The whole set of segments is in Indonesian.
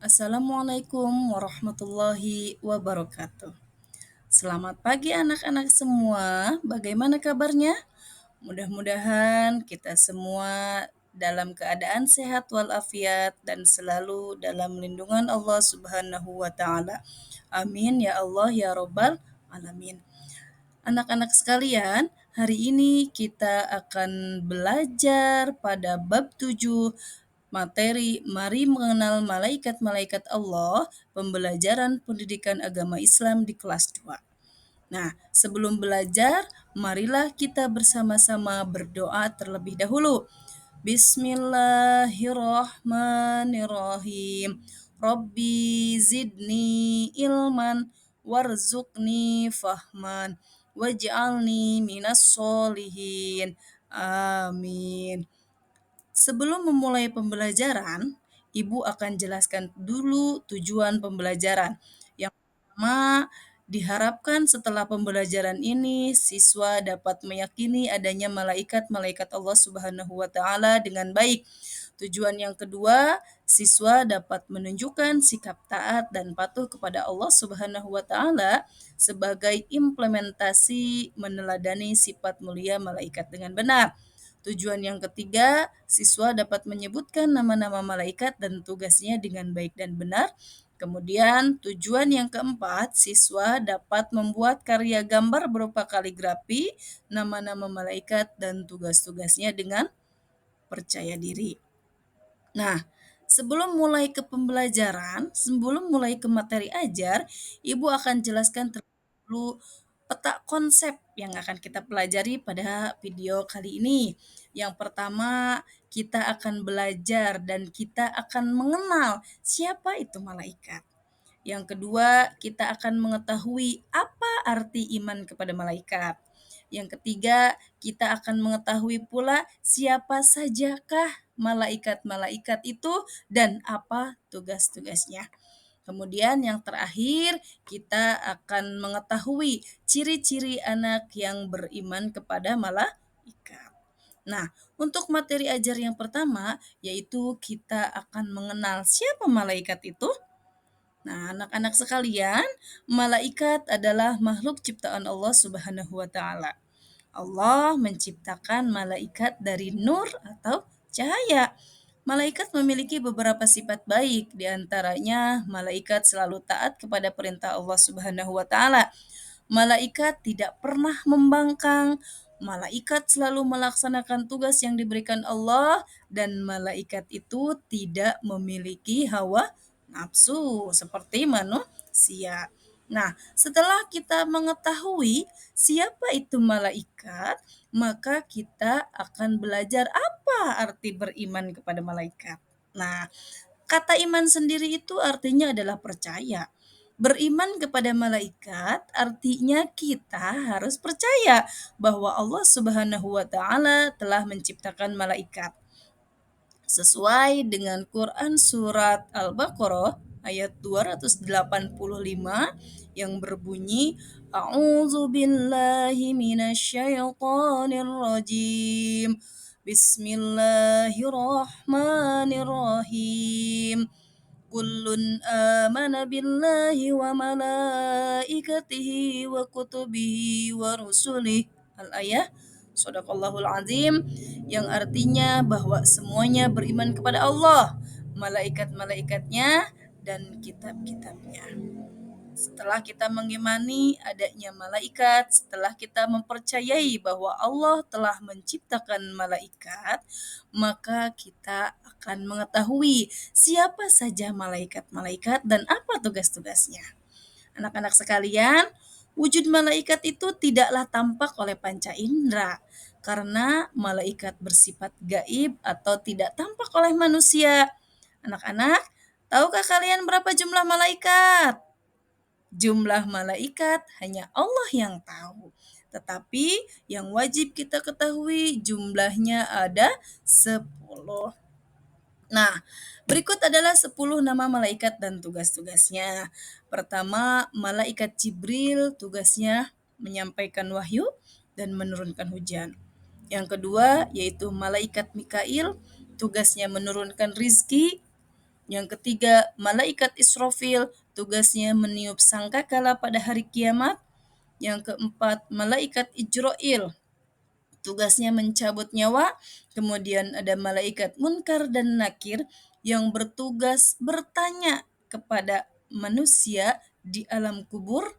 Assalamualaikum warahmatullahi wabarakatuh. Selamat pagi anak-anak semua. Bagaimana kabarnya? Mudah-mudahan kita semua dalam keadaan sehat walafiat dan selalu dalam lindungan Allah Subhanahu wa taala. Amin ya Allah ya robbal alamin. Anak-anak sekalian, hari ini kita akan belajar pada bab 7 materi Mari Mengenal Malaikat-Malaikat Allah, pembelajaran pendidikan agama Islam di kelas 2. Nah, sebelum belajar, marilah kita bersama-sama berdoa terlebih dahulu. Bismillahirrahmanirrahim. Rabbi zidni ilman warzuqni fahman waj'alni minas solihin. Amin. Sebelum memulai pembelajaran, Ibu akan jelaskan dulu tujuan pembelajaran. Yang pertama, diharapkan setelah pembelajaran ini siswa dapat meyakini adanya malaikat-malaikat Allah Subhanahu wa taala dengan baik. Tujuan yang kedua, siswa dapat menunjukkan sikap taat dan patuh kepada Allah Subhanahu wa taala sebagai implementasi meneladani sifat mulia malaikat dengan benar. Tujuan yang ketiga, siswa dapat menyebutkan nama-nama malaikat dan tugasnya dengan baik dan benar. Kemudian, tujuan yang keempat, siswa dapat membuat karya gambar berupa kaligrafi, nama-nama malaikat dan tugas-tugasnya dengan percaya diri. Nah, sebelum mulai ke materi ajar, Ibu akan jelaskan terlebih dahulu peta konsep yang akan kita pelajari pada video kali ini. Yang pertama, kita akan belajar dan kita akan mengenal siapa itu malaikat. Yang kedua, kita akan mengetahui apa arti iman kepada malaikat. Yang ketiga, kita akan mengetahui pula siapa sajakah malaikat-malaikat itu dan apa tugas-tugasnya. Kemudian yang terakhir, kita akan mengetahui ciri-ciri anak yang beriman kepada malaikat. Nah, untuk materi ajar yang pertama, yaitu kita akan mengenal siapa malaikat itu. Nah, anak-anak sekalian, malaikat adalah makhluk ciptaan Allah Subhanahu wa taala. Allah menciptakan malaikat dari nur atau cahaya. Malaikat memiliki beberapa sifat baik, di antaranya malaikat selalu taat kepada perintah Allah Subhanahu wa taala. Malaikat tidak pernah membangkang, malaikat selalu melaksanakan tugas yang diberikan Allah dan malaikat itu tidak memiliki hawa nafsu seperti manusia. Nah, setelah kita mengetahui siapa itu malaikat, maka kita akan belajar apa arti beriman kepada malaikat. Nah, kata iman sendiri itu artinya adalah percaya. Beriman kepada malaikat artinya kita harus percaya bahwa Allah Subhanahu wa taala telah menciptakan malaikat. Sesuai dengan Quran surat Al-Baqarah ayat 285 yang berbunyi A'udzu billahi minasyaitonir rajim. Bismillahirrahmanirrahim. Kullun amana billahi wa malaikatihi wa kutubihi wa rusulih. Al-ayah. Shadaqallahul azim, yang artinya bahwa semuanya beriman kepada Allah, malaikat-malaikatnya, dan kitab-kitabnya. Setelah kita mengimani adanya malaikat, setelah kita mempercayai bahwa Allah telah menciptakan malaikat, maka kita akan mengetahui siapa saja malaikat-malaikat dan apa tugas-tugasnya. Anak-anak sekalian, wujud malaikat itu tidaklah tampak oleh panca indera, karena malaikat bersifat gaib atau tidak tampak oleh manusia. Anak-anak, tahukah kalian berapa jumlah malaikat? Jumlah malaikat hanya Allah yang tahu. Tetapi yang wajib kita ketahui jumlahnya ada 10. Nah, berikut adalah 10 nama malaikat dan tugas-tugasnya. Pertama, malaikat Jibril tugasnya menyampaikan wahyu dan menurunkan hujan. Yang kedua, yaitu malaikat Mikail tugasnya menurunkan rizki. Yang ketiga, malaikat Israfil, tugasnya meniup sangkakala pada hari kiamat. Yang keempat, malaikat Ijroil, tugasnya mencabut nyawa. Kemudian ada malaikat Munkar dan Nakir yang bertugas bertanya kepada manusia di alam kubur.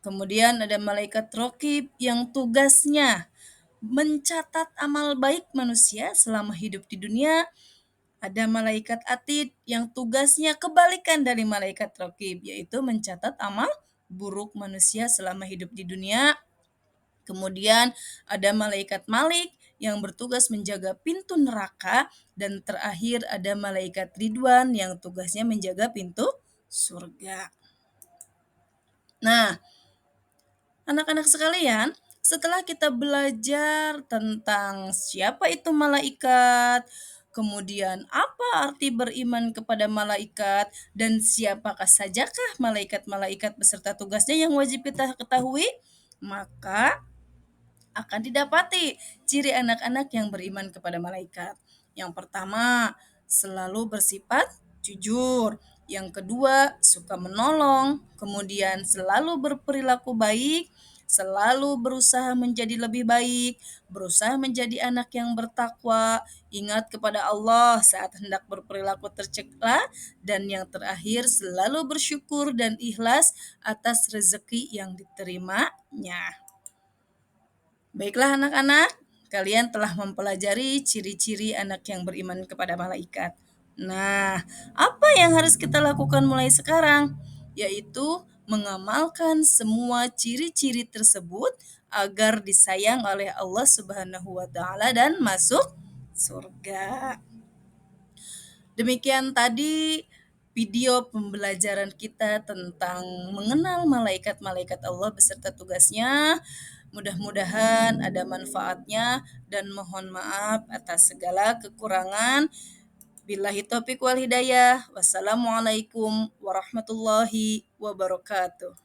Kemudian ada malaikat Rokib yang tugasnya mencatat amal baik manusia selama hidup di dunia. Ada malaikat Atid yang tugasnya kebalikan dari malaikat Rokib, yaitu mencatat amal buruk manusia selama hidup di dunia. Kemudian ada malaikat Malik yang bertugas menjaga pintu neraka, dan terakhir ada malaikat Ridwan yang tugasnya menjaga pintu surga. Nah, anak-anak sekalian, setelah kita belajar tentang siapa itu malaikat, kemudian apa arti beriman kepada malaikat, dan siapakah sajakah malaikat-malaikat beserta tugasnya yang wajib kita ketahui, maka akan didapati ciri anak-anak yang beriman kepada malaikat. Yang pertama, selalu bersifat jujur. Yang kedua, suka menolong. Kemudian selalu berperilaku baik, selalu berusaha menjadi lebih baik, berusaha menjadi anak yang bertakwa, ingat kepada Allah saat hendak berperilaku tercela, dan yang terakhir selalu bersyukur dan ikhlas atas rezeki yang diterimanya. Baiklah anak-anak, kalian telah mempelajari ciri-ciri anak yang beriman kepada malaikat. Nah, apa yang harus kita lakukan mulai sekarang? Yaitu mengamalkan semua ciri-ciri tersebut agar disayang oleh Allah Subhanahu wa taala dan masuk surga. Demikian tadi video pembelajaran kita tentang mengenal malaikat-malaikat Allah beserta tugasnya. Mudah-mudahan ada manfaatnya dan mohon maaf atas segala kekurangan. Billahi taufiq wal hidayah. Wassalamualaikum warahmatullahi wabarakatuh.